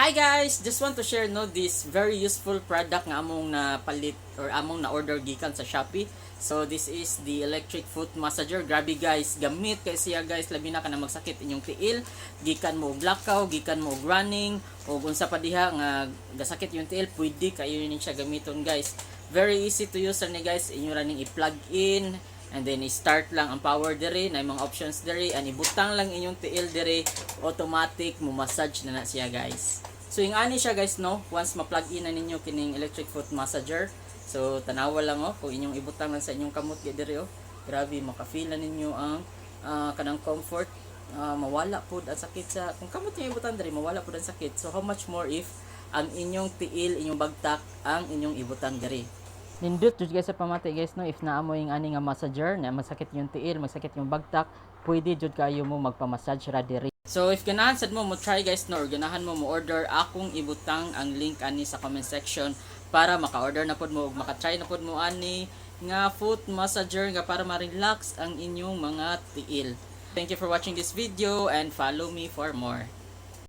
Hi guys! Just want to share this very useful product nga among na palit or among na order gikan sa Shopee. So this is the electric foot massager. Grabe guys, gamit kay siya guys, labi na ka na magsakit inyong tiil, gikan mo og lakaw, gikan mo og running, o unsa pa diha nga gasakit yung tiil, pwede kayo ni siya gamiton guys. Very easy to use ni guys. Inyo ra ning i-plug in and then i-start lang ang power diri, na mga options diri, and ibutang lang inyong tiil diri, automatic mo massage na siya guys. So yung ani siya guys once ma-plug in na ninyo kining electric foot massager, so tanawa lang kung inyong ibutang lang sa inyong kamot diri grabe maka-feel na ninyo ang kanang comfort, mawala pud ang sakit sa kung kamot niyo ibutang diri, mawala pud ang sakit. So how much more if ang inyong tiil, inyong bagtak ang inyong ibutang diri. Nindot jud guys sa pamati guys if naamo yung ani nga massager na masakit yung tiil, masakit yung bagtak, pwede jud kayo mo magpa-massage ra diri. So if ganahan sad mo try guys or ganahan mo order, akong ibutang ang link ani sa comment section para maka-order na pod mo ug maka-try na pod mo ani nga foot massager nga para ma-relax ang inyong mga tiil. Thank you for watching this video and follow me for more.